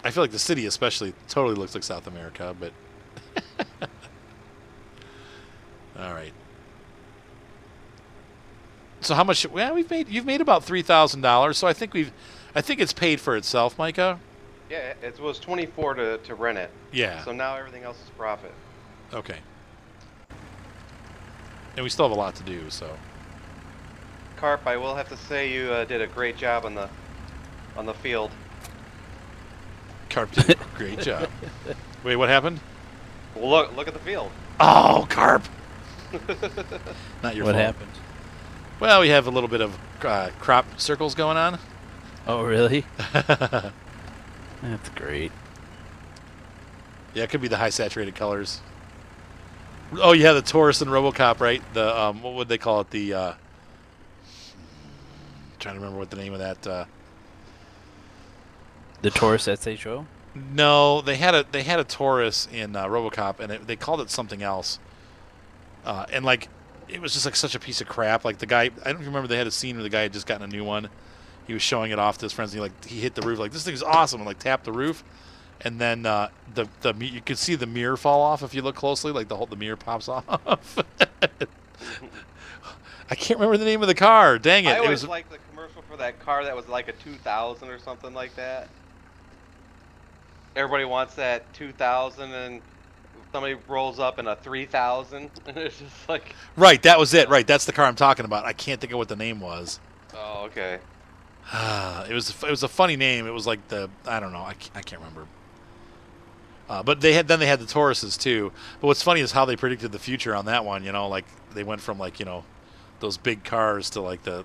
I feel like the city especially totally looks like South America, but all right. So how much? Well, you've made about $3,000. So I think it's paid for itself, Micah. Yeah, it was 24 to rent it. Yeah. So now everything else is profit. Okay. And we still have a lot to do, so. Carp, I will have to say you did a great job on the field. Carp did a great job. Wait, what happened? Well, look at the field. Oh, Carp! Not your What fault. happened? Well, we have a little bit of crop circles going on. Oh, really? That's great. Yeah, it could be the high saturated colors. Oh, yeah, the Taurus and RoboCop, right? The what would they call it? The trying to remember what the name of that. The Taurus SHO? No, they had a Taurus in RoboCop, and they called it something else. And like, it was just like such a piece of crap. Like the guy, I don't remember. They had a scene where the guy had just gotten a new one. He was showing it off to his friends. And he hit the roof like, this thing's awesome, and like tapped the roof. And then you could see the mirror fall off if you look closely. Like the mirror pops off. I can't remember the name of the car. Dang it! I It always was liked the commercial for that car that was like a 2000 or something like that. Everybody wants that 2000, and somebody rolls up in a 3000, and it's just like. right. That was it. Right. That's the car I'm talking about. I can't think of what the name was. Oh, okay. It was a funny name. It was like I don't know. I can't remember. But they had the Tauruses too. But what's funny is how they predicted the future on that one. You know, like they went from like those big cars to like the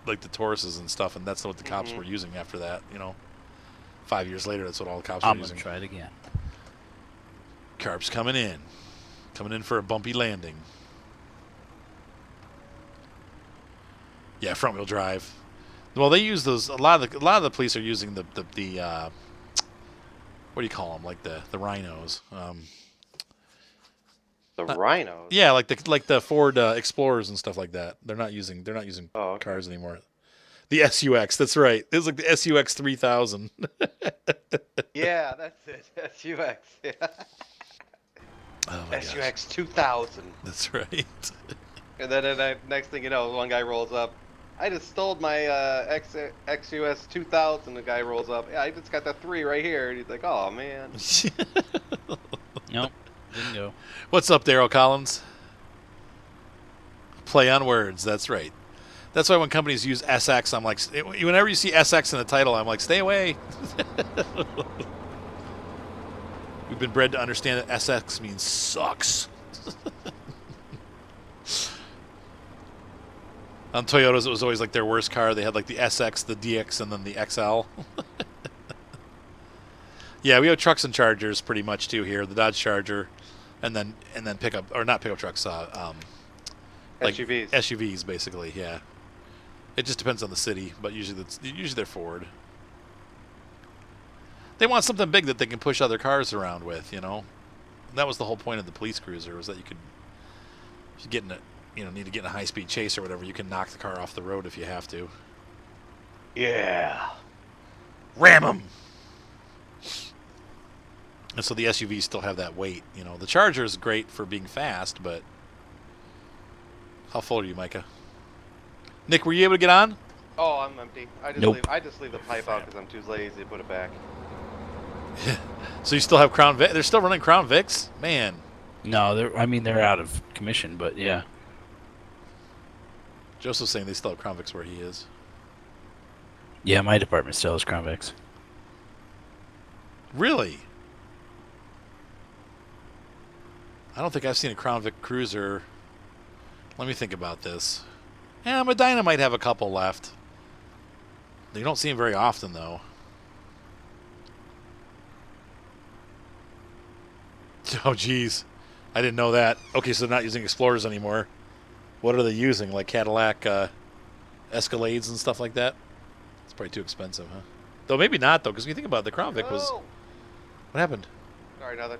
Tauruses and stuff, and that's what the cops were using after that. 5 years later, that's what all the cops were I'm using. gonna try it again. Carp's coming in for a bumpy landing. Yeah, front wheel drive. Well, they use those. A lot of the police are using the what do you call them? Like the rhinos. The Rhinos. Yeah, like the Ford Explorers and stuff like that. They're not using Oh, okay. cars anymore. The SUX. That's right. It was like the SUX 3000. Yeah, that's it. SUX. Yeah. Oh my gosh. SUX 2000. That's right. And then next thing you know, one guy rolls up. I just stole my XUS 2000. The guy rolls up. Yeah, I just got the 3 right here. And he's like, oh, man. Nope, didn't go. What's up, Daryl Collins? Play on words. That's right. That's why when companies use SX, I'm like, whenever you see SX in the title, I'm like, stay away. We've been bred to understand that SX means sucks. On Toyotas, it was always like their worst car. They had like the SX, the DX, and then the XL. Yeah, we have trucks and Chargers pretty much too here. The Dodge Charger, and then pickup, or not pickup trucks, like SUVs. SUVs basically. Yeah, it just depends on the city, but usually they're Ford. They want something big that they can push other cars around with, And that was the whole point of the police cruiser, was that you could, if you get in a, need to get in a high-speed chase or whatever, you can knock the car off the road if you have to. Yeah. Ram them. And so the SUVs still have that weight. The Charger is great for being fast, but how full are you, Micah? Nick, were you able to get on? Oh, I'm empty. Nope. I just leave the pipe out because I'm too lazy to put it back. So you still have Crown Vic? They're still running Crown Vics? Man. No, they're out of commission, but yeah. Joseph's saying they still have Crown Vics where he is. Yeah, my department still has Crown Vics. Really? I don't think I've seen a Crown Vic Cruiser. Let me think about this. Yeah, Medina might have a couple left. You don't see them very often, though. Oh, geez. I didn't know that. Okay, so they're not using Explorers anymore. What are they using? Like Cadillac Escalades and stuff like that? It's probably too expensive, huh? Though maybe not, though, because when you think about it, the Crown Vic was... Oh. What happened? Sorry, another.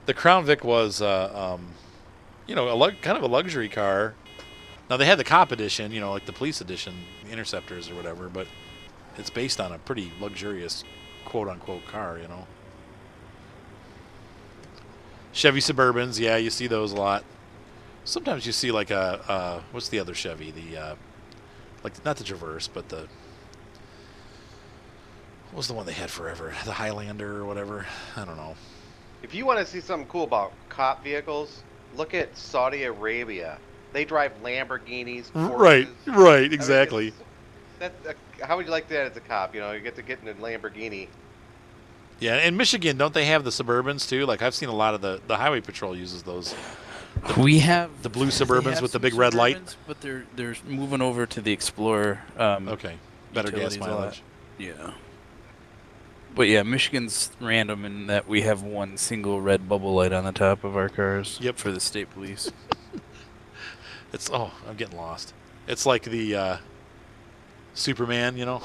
The Crown Vic was, kind of a luxury car. Now, they had the cop edition, like the police edition, the Interceptors or whatever, but it's based on a pretty luxurious quote unquote car, you know. Chevy Suburbans, yeah, you see those a lot. Sometimes you see like a what's the other Chevy? The like not the Traverse, but the what was the one they had forever? The Highlander or whatever. I don't know. If you want to see something cool about cop vehicles, look at Saudi Arabia. They drive Lamborghinis, Right, Porsches. right, exactly. How would you like that as a cop? You know, you get to get in a Lamborghini. Yeah, in Michigan, don't they have the Suburbans too? Like I've seen a lot of the highway patrol uses those. We have The blue they Suburbans have with the some big red light. Suburbans, but they're moving over to the Explorer. Okay, better gas utilities a lot. mileage. Yeah. But yeah, Michigan's random in that we have one single red bubble light on the top of our cars. Yep. For the state police. It's I'm getting lost. It's like the Superman, you know.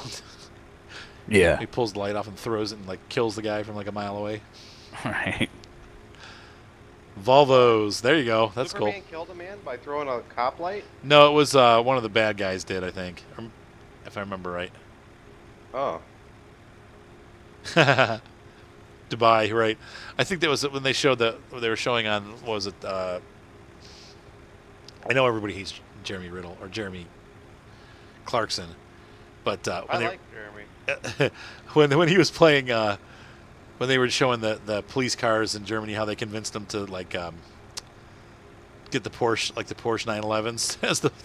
Yeah. He pulls the light off and throws it and like kills the guy from like a mile away. Right. Volvos, there you go. That's Superman cool. killed a man by throwing a cop light? No, it was one of the bad guys did, I think, if I remember right. Oh. Dubai, right? I think that was when they showed they were showing on what was it? I know everybody hates Jeremy Riddle or Jeremy Clarkson, but I when like Jeremy. they when he was playing when they were showing the police cars in Germany, how they convinced them to like get the Porsche 911s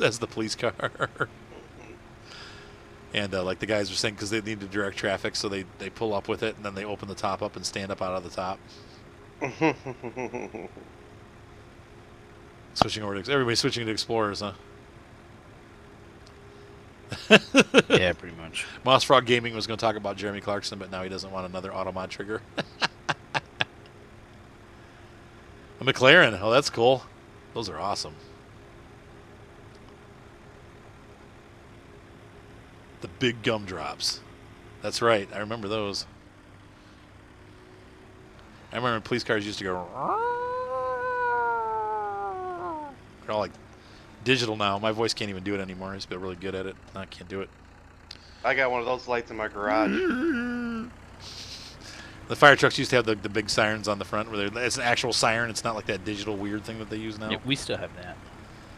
as the police car. And like the guys were saying, because they need to direct traffic, so they pull up with it, and then they open the top up and stand up out of the top. Everybody's switching to Explorers, huh? Yeah, pretty much. Moss Frog Gaming was going to talk about Jeremy Clarkson, but now he doesn't want another Automod trigger. A McLaren. Oh, that's cool. Those are awesome. The big gumdrops. That's right. I remember those. I remember when police cars used to go. They're all like digital now. My voice can't even do it anymore. I used to be really good at it. Now I can't do it. I got one of those lights in my garage. The fire trucks used to have the big sirens on the front where it's an actual siren. It's not like that digital weird thing that they use now. Yeah, we still have that.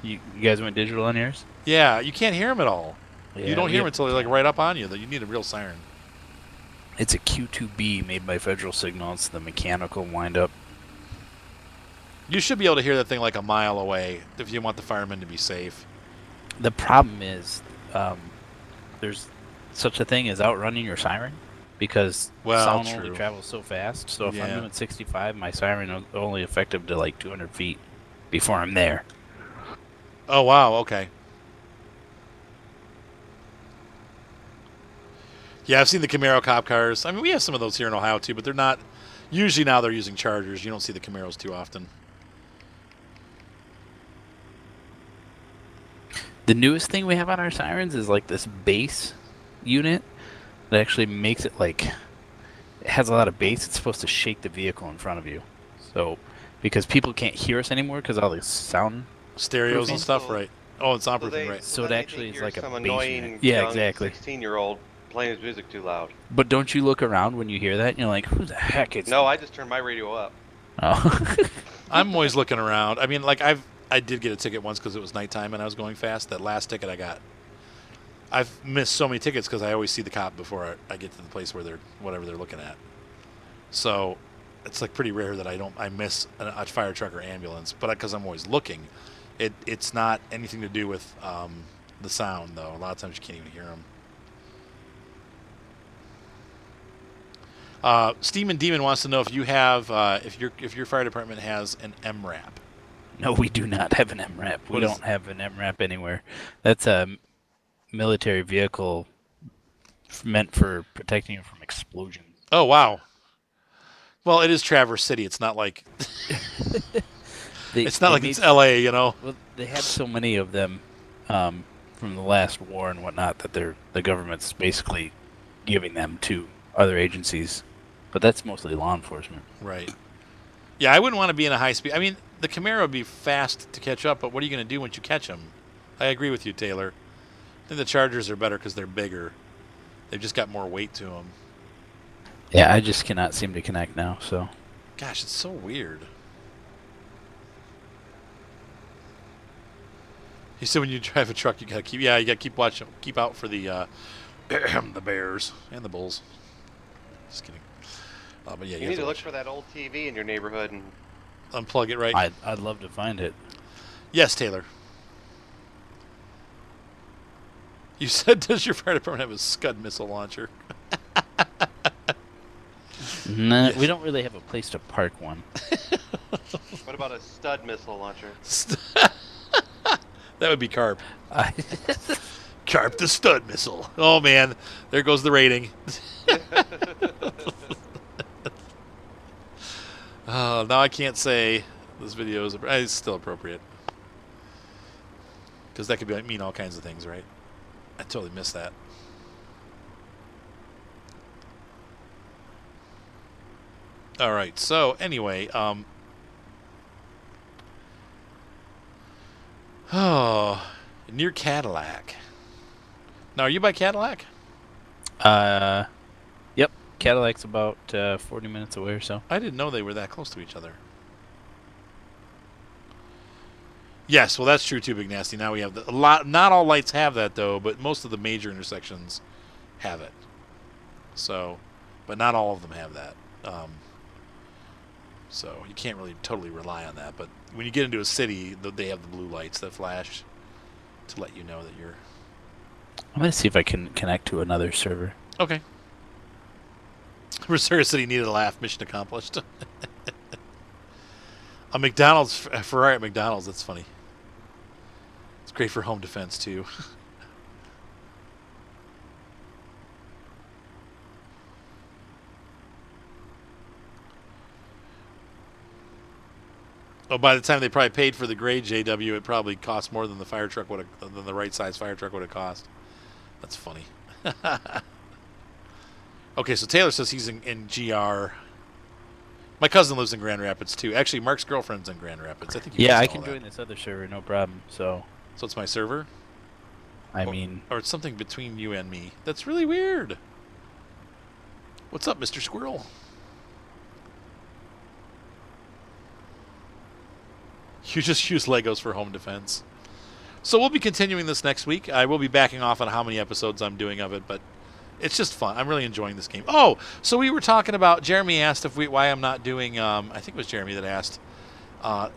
You guys went digital on yours? Yeah, you can't hear them at all. Yeah, you don't hear them we- until they're like right up on you. You need a real siren. It's a Q2B made by Federal Signal. It's the mechanical wind-up. You should be able to hear that thing like a mile away if you want the firemen to be safe. The problem is there's such a thing as outrunning your siren because Well, sound true. only travels so fast. So if Yeah. I'm doing 65, my siren is only effective to like 200 feet before I'm there. Oh, wow. Okay. Yeah, I've seen the Camaro cop cars. I mean, we have some of those here in Ohio, too, but they're not... Usually now they're using Chargers. You don't see the Camaros too often. The newest thing we have on our sirens is like this bass unit that actually makes it like it has a lot of bass. It's supposed to shake the vehicle in front of you. So because people can't hear us anymore because all the sound. Stereos and stuff, right. Oh, it's soundproofing, right. So it then actually they is hear like a some bass annoying unit. Yeah, young exactly. 16-year-old playing his music too loud. But don't you look around when you hear that and you're like, who the heck is? No, I just turned my radio up. Oh. I'm always looking around. I mean, like, I did get a ticket once because it was nighttime and I was going fast. That last ticket I got. I've missed so many tickets because I always see the cop before I get to the place where whatever they're looking at. So it's like pretty rare that I miss a fire truck or ambulance. But because I'm always looking, it's not anything to do with the sound though. A lot of times you can't even hear them. Steam and Demon wants to know if you have if your fire department has an MRAP. No, we do not have an MRAP. We What is- don't have an MRAP anywhere. That's a military vehicle meant for protecting you from explosions. Oh wow. Well, it is Traverse City. It's not like it's not like it's L.A. You know. Well, they had so many of them from the last war and whatnot that the government's basically giving them to other agencies. But that's mostly law enforcement. Right. Yeah, I wouldn't want to be in a high speed. I mean, the Camaro would be fast to catch up, but what are you going to do once you catch them? I agree with you, Taylor. I think the Chargers are better because they're bigger. They've just got more weight to them. Yeah, I just cannot seem to connect now. So Gosh, it's so weird. He said when you drive a truck, you gotta keep. Yeah, you gotta keep watching, keep out for the the bears and the bulls. Just kidding. But yeah, You you need have to to look watch. for that old TV in your neighborhood and Unplug it, right? I'd love to find it. Yes, Taylor. You said, does your fire department have a Scud missile launcher? Nah, Yes. we don't really have a place to park one. what about a stud missile launcher? That would be Carp. I, Carp the Stud missile. Oh man, there goes the rating. Now I can't say this video is. It's still appropriate because that could mean all kinds of things, right? I totally missed that. All right. So anyway, oh, near Cadillac. Now, are you by Cadillac? yep. Cadillac's about 40 minutes away or so. I didn't know they were that close to each other. Yes, well, that's true too, Big Nasty. Now we have a lot. Not all lights have that though, but most of the major intersections have it. So, but not all of them have that. So you can't really totally rely on that. But when you get into a city, they have the blue lights that flash to let you know that you're. I'm gonna see if I can connect to another server. Okay. Resurgent City needed a laugh. Mission accomplished. A McDonald's, a Ferrari at McDonald's. That's funny. It's great for home defense too. Oh, by the time they probably paid for the gray JW, it probably cost more than the fire truck would have, than the right size fire truck would have cost. That's funny. Okay, so Taylor says he's in GR. My cousin lives in Grand Rapids too. Actually, Mark's girlfriend's in Grand Rapids. I think. Yeah, I missed all can that. join this other server, no problem. So, So it's my server, I mean, or it's something between you and me. That's really weird. What's up, Mr. Squirrel? You just use Legos for home defense. So we'll be continuing this next week. I will be backing off on how many episodes I'm doing of it, but it's just fun. I'm really enjoying this game. Oh, so we were talking about. Jeremy asked if why I'm not doing. I think it was Jeremy that asked.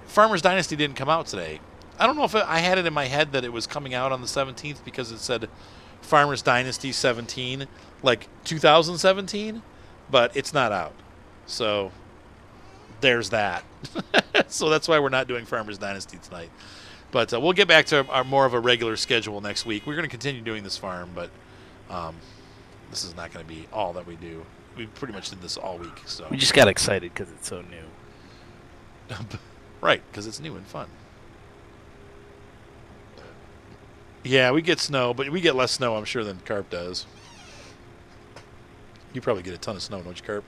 Farmers Dynasty didn't come out today. I don't know if I had it in my head that it was coming out on the 17th because it said Farmers Dynasty 17, like 2017, but it's not out. So there's that. So that's why we're not doing Farmers Dynasty tonight. But we'll get back to our more of a regular schedule next week. We're going to continue doing this farm, but this is not going to be all that we do. We pretty much did this all week. So we just got excited because it's so new. Right, because it's new and fun. Yeah, we get snow, but we get less snow, I'm sure, than Carp does. You probably get a ton of snow, don't you, Carp?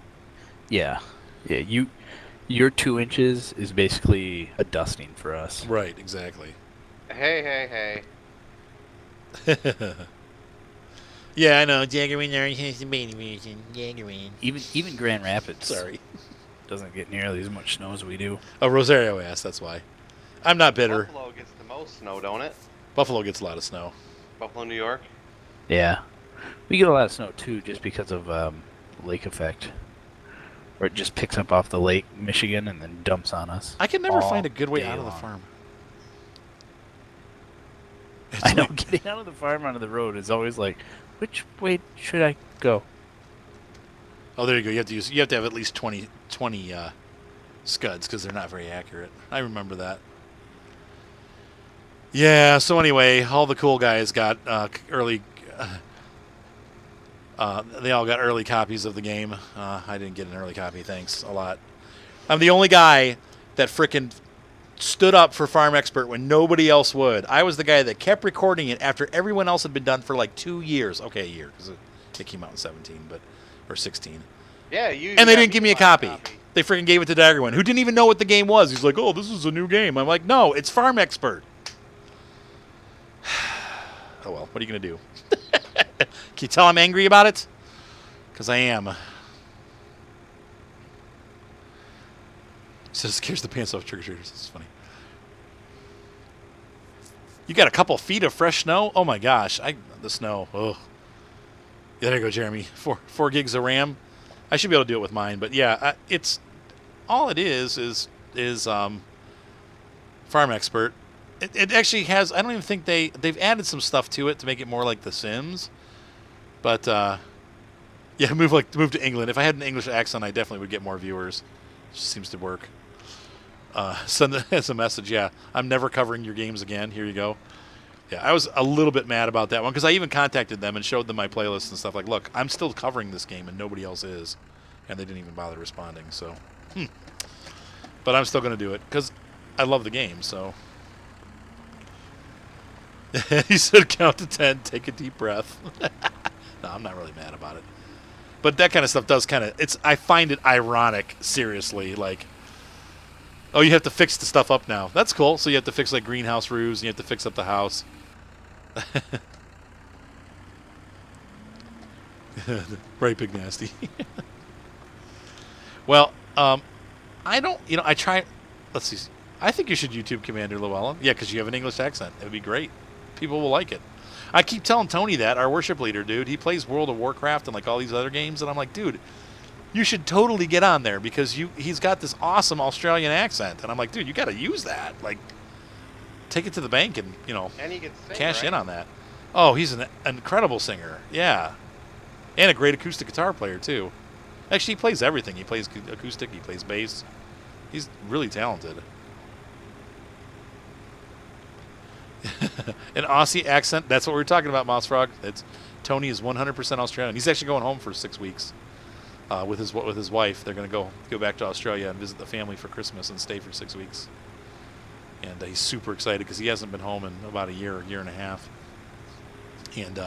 Yeah, yeah. Your 2 inches is basically a dusting for us. Right, exactly. Hey, hey. Yeah, I know. Jaggerine is the baby version. Jaggerine. Even Grand Rapids Sorry. doesn't get nearly as much snow as we do. Oh, Rosario asked, that's why. I'm not bitter. Buffalo gets the most snow, don't it? Buffalo gets a lot of snow. Buffalo, New York. Yeah, we get a lot of snow too, just because of lake effect, where it just picks up off the lake, Michigan, and then dumps on us. I can never all find a good way day out of the long. farm. I know, getting out of the farm onto the road is always like, which way should I go? Oh, there you go. You have to have at least 20 scuds because they're not very accurate. I remember that. Yeah. So anyway, all the cool guys got early. They all got early copies of the game. I didn't get an early copy. Thanks a lot. I'm the only guy that frickin' stood up for Farm Expert when nobody else would. I was the guy that kept recording it after everyone else had been done for like 2 years. Okay, a year because it came out in 17, or 16. Yeah, you. And they got didn't give me a copy. They freaking gave it to Daggerwin, who didn't even know what the game was. He's like, "Oh, this is a new game." I'm like, "No, it's Farm Expert." Oh well, what are you gonna do? Can you tell I'm angry about it? Because I am. So it scares the pants off trick-or-treaters. It's funny. You got a couple feet of fresh snow? Oh my gosh. The snow. Oh. Yeah, there you go, Jeremy. 4 gigs of RAM. I should be able to do it with mine, but yeah, it's all it is Farm Expert. It actually has. I don't even think they've added some stuff to it to make it more like The Sims. But yeah, move to England. If I had an English accent, I definitely would get more viewers. It just seems to work. Send it as a message. Yeah, I'm never covering your games again. Here you go. Yeah, I was a little bit mad about that one because I even contacted them and showed them my playlist and stuff. Like, look, I'm still covering this game and nobody else is, and they didn't even bother responding. So, but I'm still going to do it because I love the game. So, he said, count to 10, take a deep breath. No, I'm not really mad about it. But that kind of stuff does kind of. I find it ironic. Seriously, like. Oh, you have to fix the stuff up now. That's cool. So you have to fix like greenhouse roofs, and you have to fix up the house. Right, Big Nasty. Well, I don't. I try. Let's see. I think you should YouTube Commander Llewellyn. Yeah, because you have an English accent. It would be great. People will like it. I keep telling Tony that, our worship leader, dude. He plays World of Warcraft and like all these other games, and I'm like, dude. You should totally get on there because he's got this awesome Australian accent. And I'm like, dude, you got to use that. Like, take it to the bank and, And he can sing, cash right? in on that. Oh, he's an incredible singer. Yeah. And a great acoustic guitar player, too. Actually, he plays everything. He plays acoustic. He plays bass. He's really talented. An Aussie accent. That's what we were talking about, Moss Frog. Tony is 100% Australian. He's actually going home for 6 weeks. With his wife, they're going to go back to Australia and visit the family for Christmas and stay for 6 weeks. And he's super excited because he hasn't been home in about a year and a half. And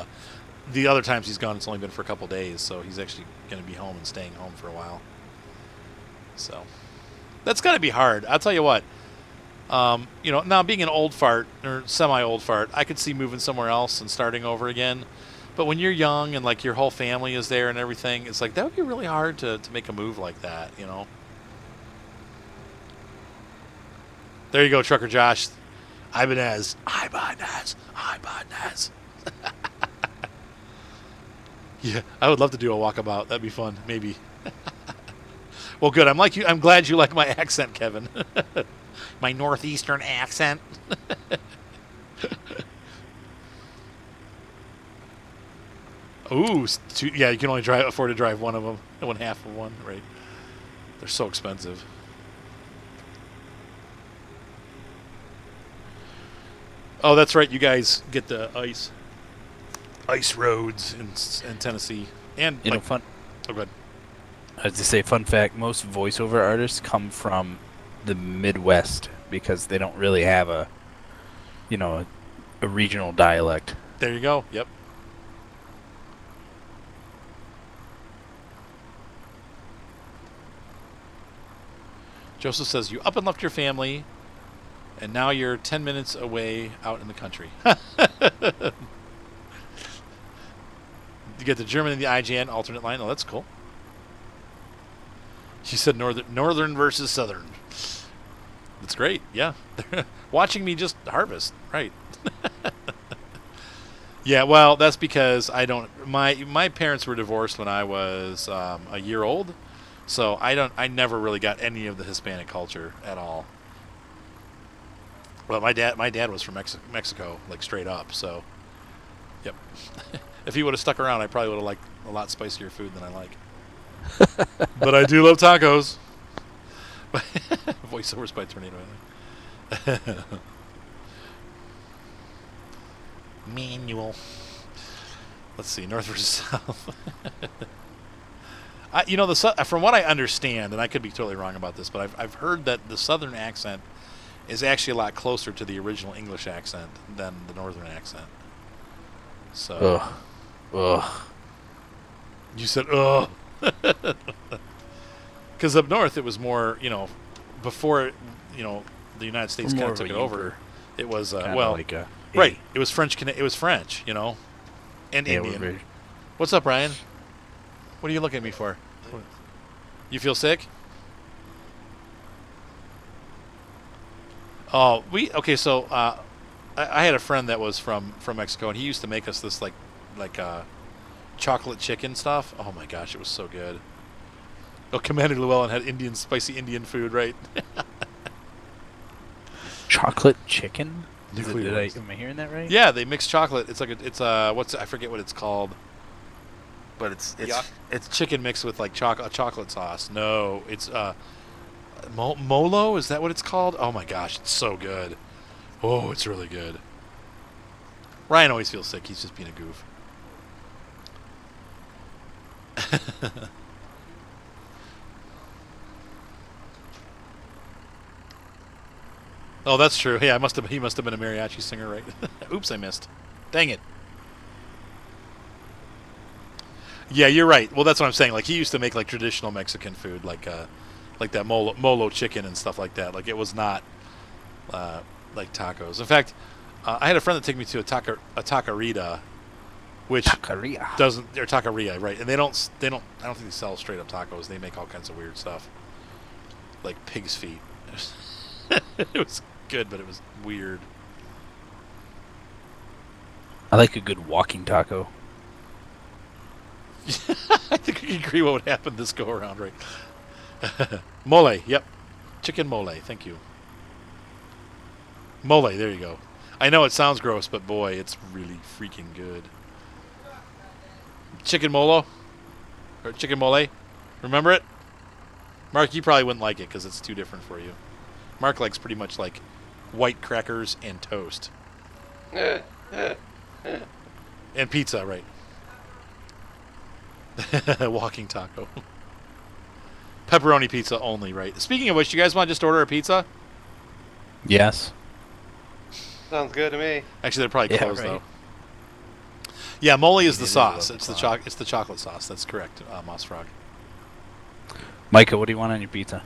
the other times he's gone, it's only been for a couple days, so he's actually going to be home and staying home for a while. So that's got to be hard. I'll tell you what. Now being an old fart or semi-old fart, I could see moving somewhere else and starting over again. But when you're young and like your whole family is there and everything, it's like that would be really hard to make a move like that, There you go, Trucker Josh. Ibanez. Yeah, I would love to do a walkabout. That'd be fun. Maybe. Well, good. I'm glad you like my accent, Kevin. My northeastern accent. Ooh, yeah, you can only afford to drive one of them, half of one, right? They're so expensive. Oh, that's right. You guys get the ice roads in Tennessee, and fun. Oh, good. As they say, fun fact: most voiceover artists come from the Midwest because they don't really have a regional dialect. There you go. Yep. Joseph says, you up and left your family, and now you're 10 minutes away out in the country. You get the German and the IGN alternate line. Oh, that's cool. She said northern versus southern. That's great. Yeah. Watching me just harvest. Right. Yeah, well, that's because my parents were divorced when I was a year old. So I never really got any of the Hispanic culture at all. Well, my dad was from Mexico, like straight up. So, yep. If he would have stuck around, I probably would have liked a lot spicier food than I like. But I do love tacos. Voiceovers by Tornado. Manual. Let's see, north versus south. From what I understand, and I could be totally wrong about this, but I've heard that the southern accent is actually a lot closer to the original English accent than the northern accent. So. Ugh. You said, ugh. Because up north it was more, before, the United States kind of took it over. It was, right. It was French, and Indian. What's up, Ryan? What are you looking at me for? You feel sick? Oh, okay. So I had a friend that was from Mexico, and he used to make us this like chocolate chicken stuff. Oh my gosh, it was so good. Oh, Commander Llewellyn had spicy Indian food, right? Chocolate chicken? Nuclear waste. Am I hearing that right? Yeah, they mix chocolate. It's like I forget what it's called, but Yuck. it's chicken mixed with like chocolate sauce. No, it's molo. Is that what it's called? Oh my gosh, it's so good. Oh, it's really good. Ryan always feels sick. He's just being a goof. Oh, that's true. Yeah, he must have been a mariachi singer, right? Oops, I missed. Dang it. Yeah, you're right. Well, that's what I'm saying. Like he used to make like traditional Mexican food, like that molo chicken and stuff like that. Like it was not like tacos. In fact, I had a friend that took me to a taqueria, which Taqueria. doesn't or taqueria, right? And they don't. I don't think they sell straight up tacos. They make all kinds of weird stuff, like pig's feet. It was good, but it was weird. I like a good walking taco. I think we can agree what would happen this go around, right? Mole, yep. Chicken mole, thank you. Mole, there you go. I know it sounds gross, but boy, it's really freaking good. Chicken molo? Or chicken mole? Remember it? Mark, you probably wouldn't like it because it's too different for you. Mark likes pretty much like white crackers and toast. And pizza, right? Walking taco. Pepperoni pizza only, right? Speaking of which, you guys want to just order a pizza? Yes. Sounds good to me. Actually, they're probably Yeah, closed right. though. Yeah, mole is the It is sauce. 11 It's the o'clock. it's the chocolate sauce. That's correct, Moss Frog. Micah, what do you want on your pizza?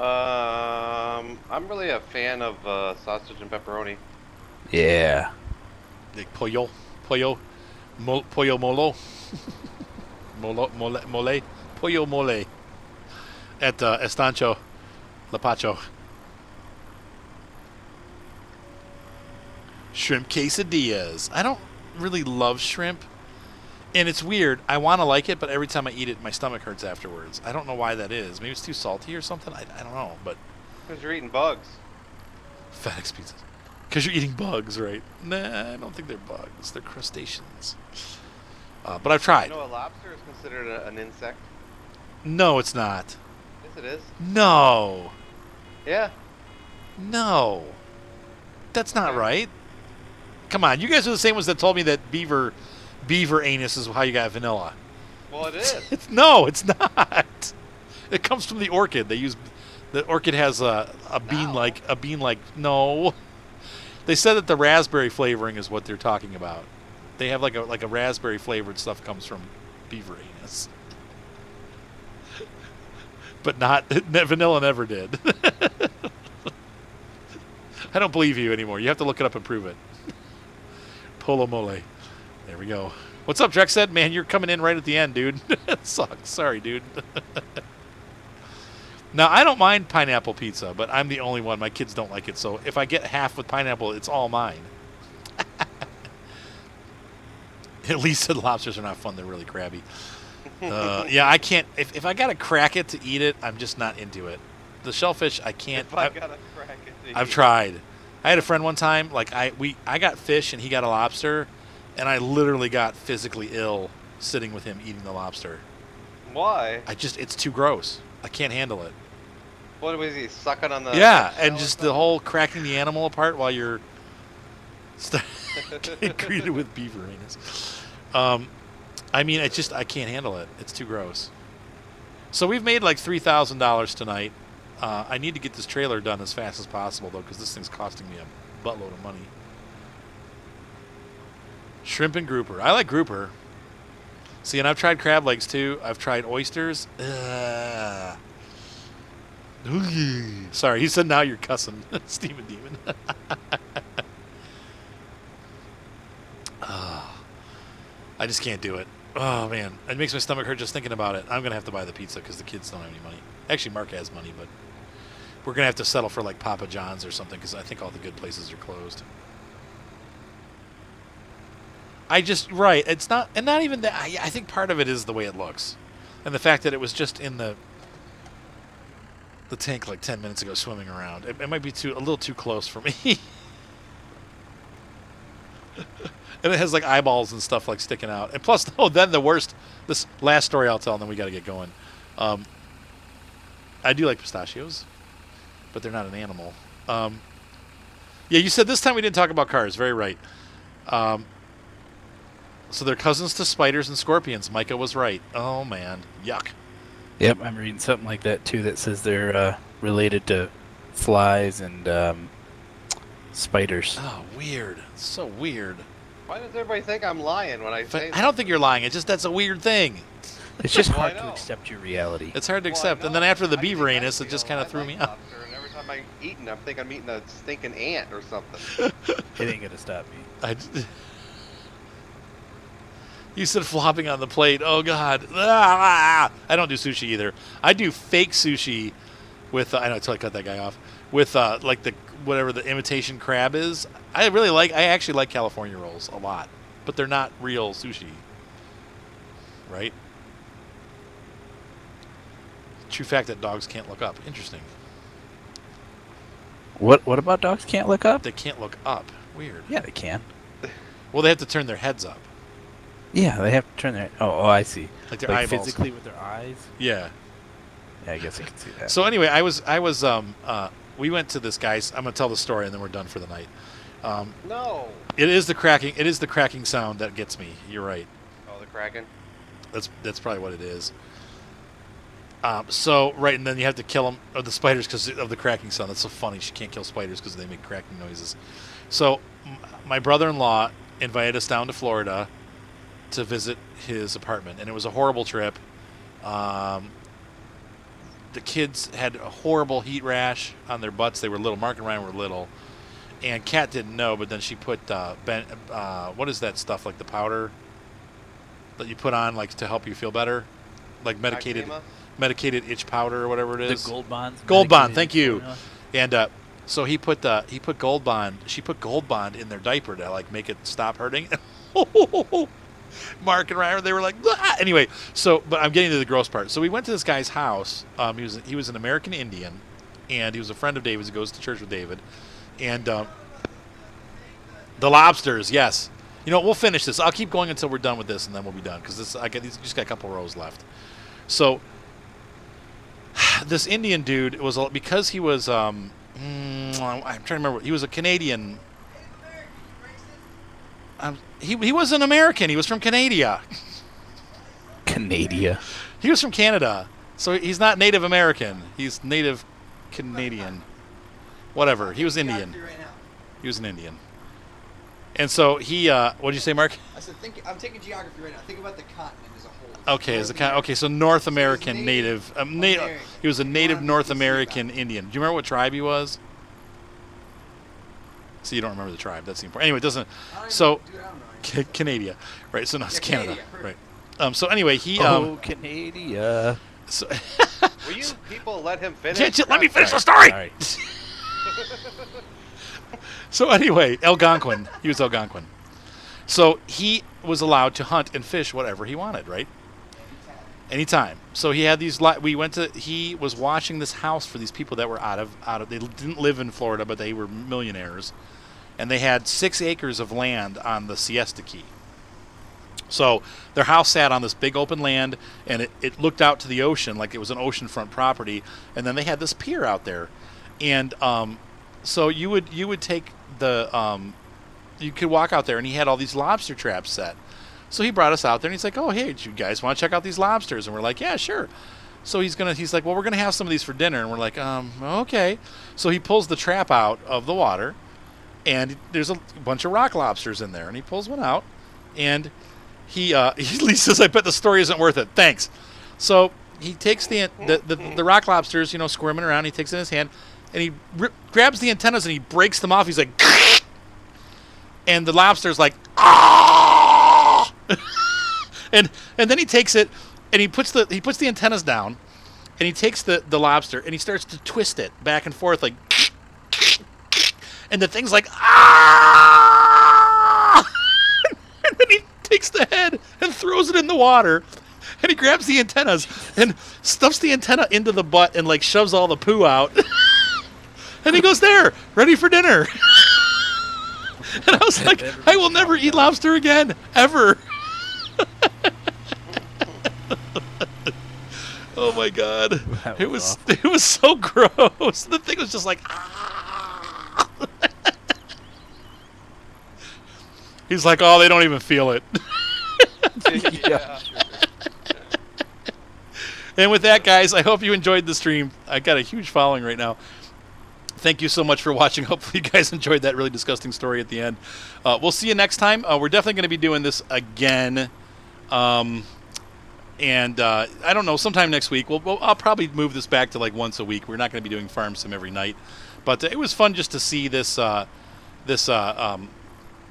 I'm really a fan of sausage and pepperoni. Yeah. Like pollo, pollo molo, mole, pollo mole at Estancho La Pacho. Shrimp quesadillas. I don't really love shrimp, and it's weird. I want to like it, but every time I eat it, my stomach hurts afterwards. I don't know why that is. Maybe it's too salty or something. I don't know, but Because you're eating bugs. FedEx pizzas. Because you're eating bugs, right? Nah, I don't think they're bugs. They're crustaceans. But I've tried. You know, a lobster is considered an insect. No, it's not. Yes, it is. No. Yeah. No. That's not right. Come on. You guys are the same ones that told me that beaver anus is how you got vanilla. Well, it is. No, it's not. It comes from the orchid. The orchid has a bean like no. They said that the raspberry flavoring is what they're talking about. They have like a raspberry flavored stuff comes from beaver anus. But not vanilla never did. I don't believe you anymore. You have to look it up and prove it. Polo mole. There we go. What's up, Drex said? Man, you're coming in right at the end, dude. Sucks. Sorry, dude. Now, I don't mind pineapple pizza, but I'm the only one. My kids don't like it, so if I get half with pineapple, it's all mine. At least the lobsters are not fun. They're really crabby. Yeah, I can't. If I got to crack it to eat it, I'm just not into it. The shellfish, I can't. If I gotta crack it. I've tried. I had a friend one time, like I got fish and he got a lobster, and I literally got physically ill sitting with him eating the lobster. Why? It's too gross. I can't handle it. What was he sucking on the? Yeah, shell and or just the something? whole cracking the animal apart while you're getting greeted with beaver anus. I mean, I can't handle it. It's too gross. So we've made like $3,000 tonight. I need to get this trailer done as fast as possible, though, because this thing's costing me a buttload of money. Shrimp and grouper. I like grouper. See, and I've tried crab legs, too. I've tried oysters. Ugh. Sorry, he said now you're cussing. Steven Demon. I just can't do it. Oh, man. It makes my stomach hurt just thinking about it. I'm going to have to buy the pizza because the kids don't have any money. Actually, Mark has money, but we're gonna have to settle for like Papa John's or something because I think all the good places are closed. Right. It's not, and not even that. I think part of it is the way it looks, and the fact that it was just in the tank like 10 minutes ago, swimming around. It might be a little too close for me. And it has like eyeballs and stuff like sticking out. And plus, then the worst. This last story I'll tell, and then we got to get going. I do like pistachios, but they're not an animal. Yeah, you said this time we didn't talk about cars. Very right. So they're cousins to spiders and scorpions. Micah was right. Oh, man. Yuck. Yep, I'm reading something like that, too, that says they're related to flies and spiders. Oh, weird. So weird. Why does everybody think I'm lying when I say I don't think you're lying. It's just that's a weird thing. It's just Well, I hard to know. accept your reality. It's hard to Well, I accept. And know. then after the I think beaver I anus, it feel just kind of I threw like me off. lobster, and every time I'm eating, I think I'm eating a stinking ant or something. It ain't gonna stop me. You said flopping on the plate. Oh, God. Ah! I don't do sushi either. I do fake sushi with, I know, until I cut that guy off, with like whatever the imitation crab is. I actually like California rolls a lot, but they're not real sushi. Right? True fact that dogs can't look up. Interesting. What about dogs can't look up? They can't look up. Weird. Yeah, they can. Well, they have to turn their heads up. Yeah, they have to turn their... Oh, I see. Like their Like eyeballs. physically with their eyes? Yeah. Yeah, I guess I can see that. So anyway, we went to this guy's. I'm gonna tell the story and then we're done for the night. No. It is the cracking sound that gets me. You're right. Oh, the Kraken. That's probably what it is. So right, and then you have to kill them, or the spiders, because of the cracking sound. That's so funny. She can't kill spiders because they make cracking noises. So my brother-in-law invited us down to Florida to visit his apartment, and it was a horrible trip. The kids had a horrible heat rash on their butts. They were little. Mark and Ryan were little, and Kat didn't know, but then she put what is that stuff, like the powder that you put on like to help you feel better, like medicated itch powder or whatever it is. The Gold Bonds. Gold Bond, medicated thank you. formula. And so he put Gold Bond. She put Gold Bond in their diaper to like make it stop hurting. Mark and Ryan, they were like, "Ah!" Anyway. So, but I'm getting to the gross part. So we went to this guy's house. He was an American Indian, and he was a friend of David's. He goes to church with David, and the lobsters. Yes. You know, we'll finish this. I'll keep going until we're done with this, and then we'll be done because just got a couple rows left. So this Indian dude was, because he was I'm trying to remember. He was a Canadian. He was an American. He was from Canada. Canada. He was from Canada, so he's not Native American. He's Native Canadian. Whatever. He was Indian. He was an Indian. And so he, what did you say, Mark? I said, I'm taking geography right now. Think about the continent as a whole. Okay, so North American Native Native. He was a native North American. American Indian. Do you remember what tribe he was? So you don't remember the tribe. That's the important. Anyway, it doesn't. So Canada, right? So no, it's Canada, Canada, right? So anyway, he. Canada. So Will you people let him finish? Can't you let me finish the story? Sorry. So anyway, Algonquin. He was Algonquin. So he was allowed to hunt and fish whatever he wanted, right? Anytime. So he had these. He was watching this house for these people that were out of. They didn't live in Florida, but they were millionaires, and they had 6 acres of land on the Siesta Key. So their house sat on this big open land, and it looked out to the ocean like it was an oceanfront property. And then they had this pier out there, and so you would take you could walk out there, and he had all these lobster traps set. So he brought us out there, and he's like, "Oh, hey, do you guys want to check out these lobsters?" And we're like, "Yeah, sure." So he's like, "Well, we're gonna have some of these for dinner," and we're like, "Okay." So he pulls the trap out of the water, and there's a bunch of rock lobsters in there, and he pulls one out, and he says, "I bet the story isn't worth it." Thanks. So he takes the rock lobsters, squirming around. He takes it in his hand, and he grabs the antennas and he breaks them off. He's like, and the lobster's like, ah! and then he takes it and he puts the antennas down, and he takes the lobster and he starts to twist it back and forth like, and the thing's like, ah! And then he takes the head and throws it in the water, and he grabs the antennas and stuffs the antenna into the butt and like shoves all the poo out. And he goes, there, ready for dinner. And I was like, I will never eat lobster again, ever. Oh my God. That It was was it was so gross. The thing was just like, ah. He's like, oh, they don't even feel it. Yeah. And with that, guys, I hope you enjoyed the stream. I got a huge following right now. Thank you so much for watching. Hopefully you guys enjoyed that really disgusting story at the end. We'll see you next time. We're definitely going to be doing this again. I don't know, sometime next week. I'll probably move this back to like once a week. We're not going to be doing Farm Sim every night. But it was fun just to see this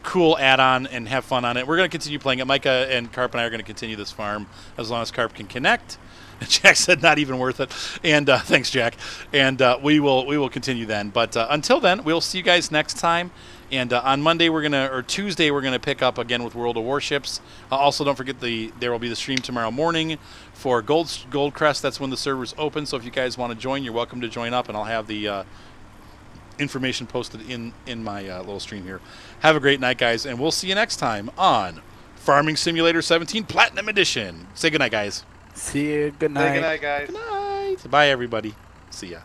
cool add-on and have fun on it. We're going to continue playing it. Micah and Carp and I are going to continue this farm as long as Carp can connect. Jack said not even worth it. And thanks, Jack. And we will continue then. But until then, we'll see you guys next time. And on Monday or Tuesday we're gonna pick up again with World of Warships. Also, don't forget there will be the stream tomorrow morning for Goldcrest. That's when the server's open. So if you guys want to join, you're welcome to join up, and I'll have the information posted in my little stream here. Have a great night, guys, and we'll see you next time on Farming Simulator 17 Platinum Edition. Say goodnight, guys. See you. Good Say night. good night, guys. Good night. Bye, everybody. See ya.